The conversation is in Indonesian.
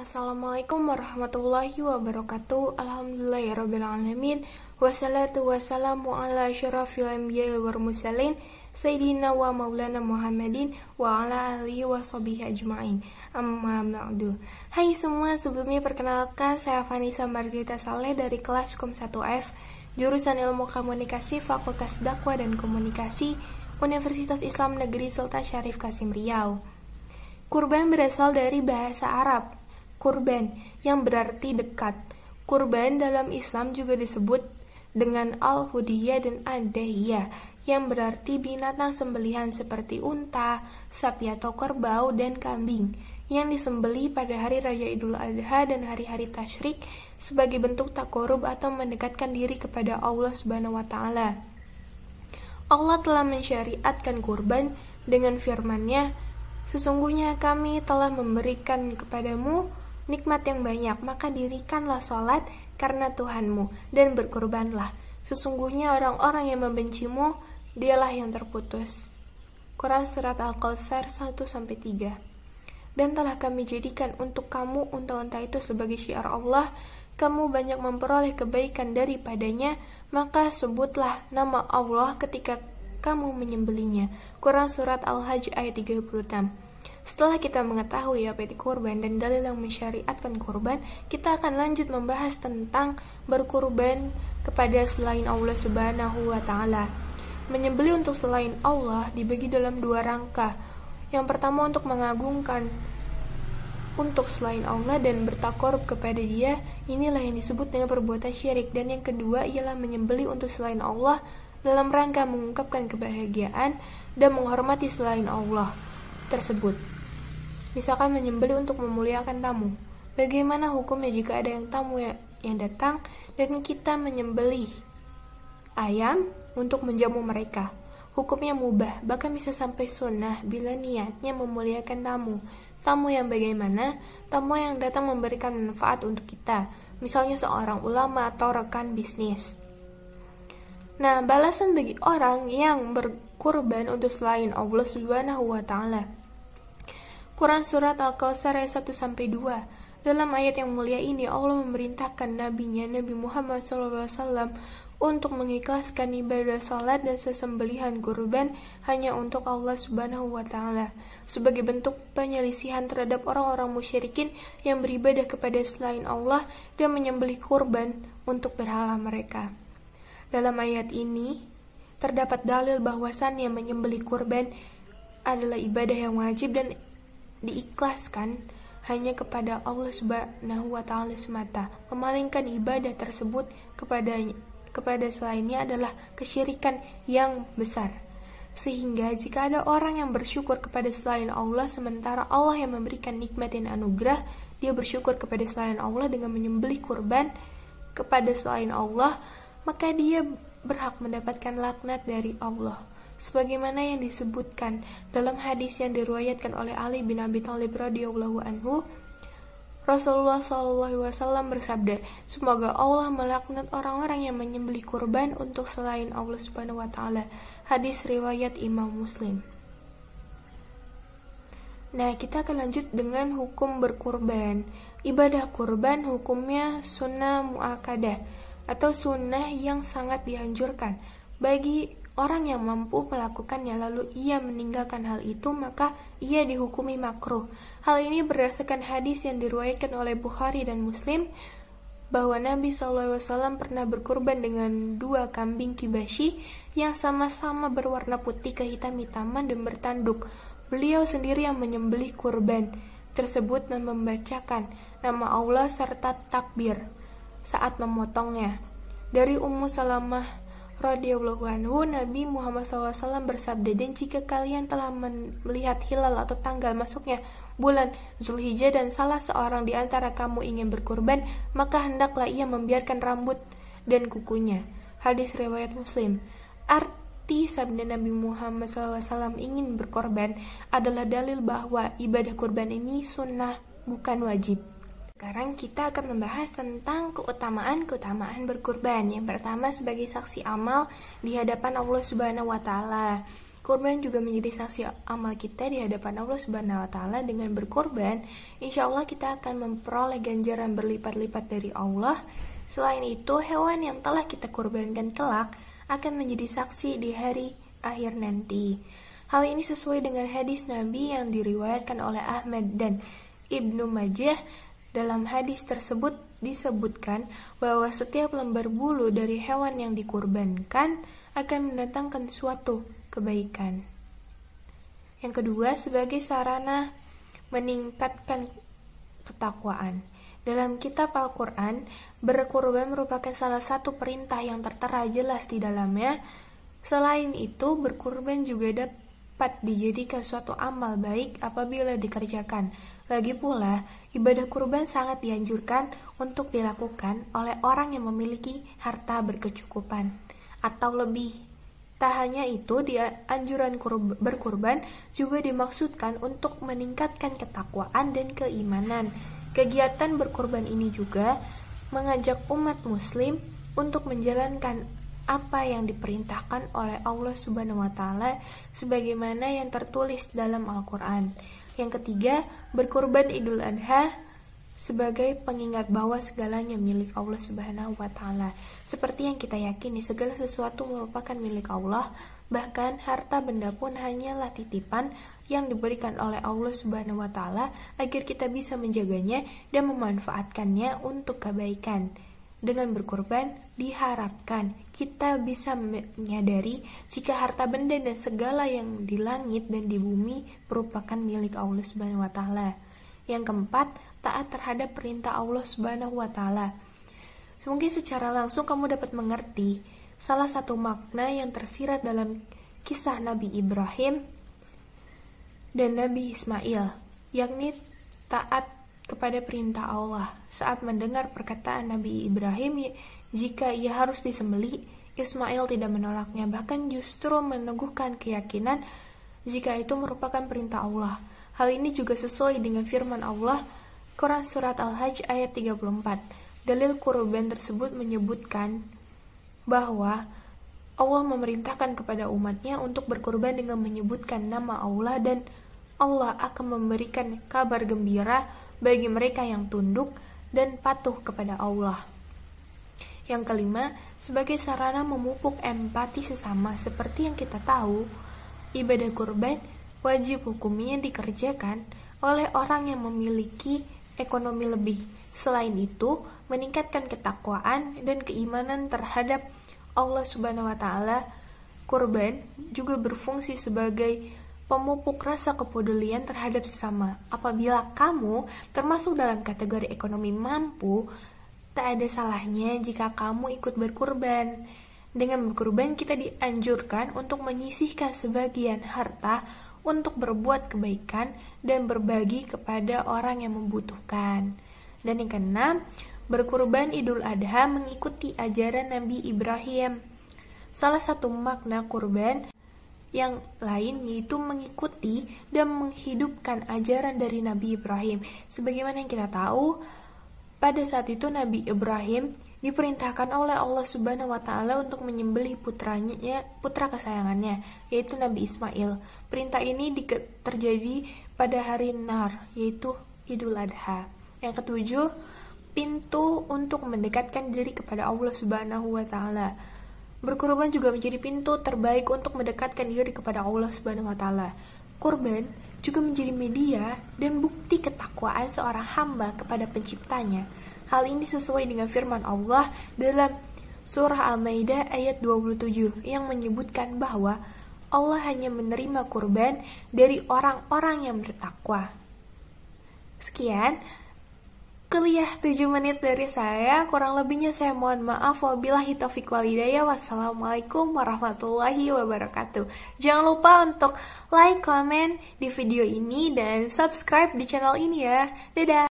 Assalamualaikum warahmatullahi wabarakatuh. Alhamdulillahirabbil alamin. Wassalatu wassalamu ala asyrafil anbiya'i wal mursalin sayyidina wa maulana Muhammadin wa ala alihi washabihi ajmain. Amma ba'du. Hai semua, sebelumnya perkenalkan saya Vanessa Margarita Saleh dari kelas Kom 1F, jurusan Ilmu Komunikasi Fakultas Dakwah dan Komunikasi Universitas Islam Negeri Sultan Syarif Kasim Riau. Kurban berasal dari bahasa Arab kurban, yang berarti dekat. Kurban dalam Islam juga disebut dengan al-hudiyah dan ad-dahiyah, yang berarti binatang sembelihan seperti unta, sapi atau kerbau, dan kambing, yang disembelih pada hari raya Idul Adha dan hari-hari tasyrik sebagai bentuk takorub atau mendekatkan diri kepada Allah Subhanahu wa Ta'ala. Allah telah mensyariatkan kurban dengan firman-Nya, "Sesungguhnya kami telah memberikan kepadamu nikmat yang banyak, maka dirikanlah salat karena Tuhanmu dan berkurbanlah. Sesungguhnya orang-orang yang membencimu, dialah yang terputus." Quran Surat Al-Kautsar 1-3. Dan telah kami jadikan untuk kamu unta-unta itu sebagai syiar Allah, kamu banyak memperoleh kebaikan daripadanya, maka sebutlah nama Allah ketika kamu menyembelihnya. Quran Surat Al-Hajj ayat 36. Setelah kita mengetahui apa itu kurban dan dalil yang mensyariatkan kurban, kita akan lanjut membahas tentang berkurban kepada selain Allah Subhanahu wa Ta'ala. Menyembelih untuk selain Allah dibagi dalam dua rangka. Yang pertama untuk mengagungkan untuk selain Allah dan bertakorub kepada Dia, inilah yang disebut dengan perbuatan syirik. Dan yang kedua ialah menyembelih untuk selain Allah dalam rangka mengungkapkan kebahagiaan dan menghormati selain Allah tersebut. Misalkan menyembelih untuk memuliakan tamu. Bagaimana hukumnya jika ada tamu yang datang dan kita menyembelih ayam untuk menjamu mereka? Hukumnya mubah, bahkan bisa sampai sunnah bila niatnya memuliakan tamu. Tamu yang bagaimana? Tamu yang datang memberikan manfaat untuk kita, misalnya seorang ulama atau rekan bisnis. Nah, balasan bagi orang yang berkurban untuk selain Allah Subhanahu wa Ta'ala. Quran Surat Al-Kautsar ayat 1-2. Dalam ayat yang mulia ini Allah memerintahkan Nabi-Nya Nabi Muhammad SAW untuk mengikhlaskan ibadah salat dan sesembelihan kurban hanya untuk Allah Subhanahu wa Ta'ala, sebagai bentuk penyelisihan terhadap orang-orang musyrikin yang beribadah kepada selain Allah dan menyembelih kurban untuk berhala mereka. Dalam ayat ini terdapat dalil bahwasannya menyembelih kurban adalah ibadah yang wajib dan diikhlaskan hanya kepada Allah Subhanahu wa Ta'ala semata. Memalingkan ibadah tersebut kepada selainnya adalah kesyirikan yang besar. Sehingga jika ada orang yang bersyukur kepada selain Allah sementara Allah yang memberikan nikmat dan anugerah, dia bersyukur kepada selain Allah dengan menyembelih kurban kepada selain Allah, maka dia berhak mendapatkan laknat dari Allah. Sebagaimana yang disebutkan dalam hadis yang diriwayatkan oleh Ali bin Abi Thalib radhiyallahu anhu, Rasulullah SAW bersabda, "Semoga Allah melaknat orang-orang yang menyembelih kurban untuk selain Allah Subhanahu wa Ta'ala." Hadis riwayat Imam Muslim. Nah, kita akan lanjut dengan hukum berkurban. Ibadah kurban hukumnya sunnah muakkadah atau sunnah yang sangat dianjurkan bagi orang yang mampu melakukannya, lalu ia meninggalkan hal itu, maka ia dihukumi makruh. Hal ini berdasarkan hadis yang diriwayatkan oleh Bukhari dan Muslim, bahwa Nabi SAW pernah berkurban dengan 2 kambing kibashi yang sama-sama berwarna putih kehitam-hitaman dan bertanduk. Beliau sendiri yang menyembelih kurban tersebut dan membacakan nama Allah serta takbir saat memotongnya. Dari Ummu Salamah radhiyallahu anhu, Nabi Muhammad SAW bersabda, "Dan jika kalian telah melihat hilal atau tanggal masuknya bulan Zulhijjah dan salah seorang di antara kamu ingin berkurban, maka hendaklah ia membiarkan rambut dan kukunya." Hadis riwayat Muslim. Arti sabda Nabi Muhammad SAW ingin berkorban adalah dalil bahwa ibadah kurban ini sunnah, bukan wajib. Sekarang kita akan membahas tentang keutamaan berkurban. Yang pertama, sebagai saksi amal di hadapan Allah Subhanahu wa Ta'ala. Kurban juga menjadi saksi amal kita di hadapan Allah Subhanahu wa Ta'ala. Dengan berkurban, insya Allah kita akan memperoleh ganjaran berlipat-lipat dari Allah. Selain itu, hewan yang telah kita kurbankan kelak akan menjadi saksi di hari akhir nanti. Hal ini sesuai dengan hadis Nabi yang diriwayatkan oleh Ahmad dan Ibnu Majah. Dalam hadis tersebut disebutkan bahwa setiap lembar bulu dari hewan yang dikurbankan akan mendatangkan suatu kebaikan. Yang kedua, sebagai sarana meningkatkan ketakwaan. Dalam kitab Al-Quran, berkurban merupakan salah satu perintah yang tertera jelas di dalamnya. Selain itu, berkurban juga dapat dijadikan suatu amal baik apabila dikerjakan. Lagi pula, ibadah kurban sangat dianjurkan untuk dilakukan oleh orang yang memiliki harta berkecukupan atau lebih. Tak hanya itu, di anjuran berkurban juga dimaksudkan untuk meningkatkan ketakwaan dan keimanan. Kegiatan berkurban ini juga mengajak umat muslim untuk menjalankan apa yang diperintahkan oleh Allah Subhanahu wa Ta'ala sebagaimana yang tertulis dalam Al-Quran. Yang ketiga, berkurban Idul Adha sebagai pengingat bahwa segalanya milik Allah Subhanahu wa Ta'ala. Seperti yang kita yakini, segala sesuatu merupakan milik Allah, bahkan harta benda pun hanyalah titipan yang diberikan oleh Allah Subhanahu wa Ta'ala agar kita bisa menjaganya dan memanfaatkannya untuk kebaikan. Dengan berkurban, diharapkan kita bisa menyadari jika harta benda dan segala yang di langit dan di bumi merupakan milik Allah Subhanahu wa Ta'ala. Yang keempat, taat terhadap perintah Allah Subhanahu wa Ta'ala. Mungkin secara langsung kamu dapat mengerti salah satu makna yang tersirat dalam kisah Nabi Ibrahim dan Nabi Ismail, yakni taat kepada perintah Allah. Saat mendengar perkataan Nabi Ibrahim jika ia harus disembelih, Ismail tidak menolaknya, bahkan justru meneguhkan keyakinan jika itu merupakan perintah Allah. Hal ini juga sesuai dengan firman Allah Quran Surat Al-Hajj ayat 34. Dalil kurban tersebut menyebutkan bahwa Allah memerintahkan kepada umatnya untuk berkurban dengan menyebutkan nama Allah, dan Allah akan memberikan kabar gembira bagi mereka yang tunduk dan patuh kepada Allah. Yang kelima, sebagai sarana memupuk empati sesama. Seperti yang kita tahu, ibadah kurban wajib hukumnya dikerjakan oleh orang yang memiliki ekonomi lebih. Selain itu, meningkatkan ketakwaan dan keimanan terhadap Allah Subhanahu wa Ta'ala. Kurban juga berfungsi sebagai pemupuk rasa kepedulian terhadap sesama. Apabila kamu termasuk dalam kategori ekonomi mampu, tak ada salahnya jika kamu ikut berkurban. Dengan berkurban, kita dianjurkan untuk menyisihkan sebagian harta untuk berbuat kebaikan dan berbagi kepada orang yang membutuhkan. Dan yang keenam, berkurban Idul Adha mengikuti ajaran Nabi Ibrahim. Salah satu makna kurban yang lain yaitu mengikuti dan menghidupkan ajaran dari Nabi Ibrahim. Sebagaimana yang kita tahu, pada saat itu Nabi Ibrahim diperintahkan oleh Allah Subhanahu wa Ta'ala untuk menyembelih putra kesayangannya, yaitu Nabi Ismail. Perintah ini terjadi pada hari Nar, yaitu Idul Adha. Yang ketujuh, pintu untuk mendekatkan diri kepada Allah Subhanahu wa Ta'ala. Berkurban juga menjadi pintu terbaik untuk mendekatkan diri kepada Allah Subhanahu wa Ta'ala. Kurban juga menjadi media dan bukti ketakwaan seorang hamba kepada penciptanya. Hal ini sesuai dengan firman Allah dalam surah Al-Maidah ayat 27 yang menyebutkan bahwa Allah hanya menerima kurban dari orang-orang yang bertakwa. Sekian kuliah 7 menit dari saya, kurang lebihnya saya mohon maaf. Wabillahi taufiq wal hidayah. Wassalamualaikum warahmatullahi wabarakatuh. Jangan lupa untuk like, komen di video ini dan subscribe di channel ini ya. Dadah.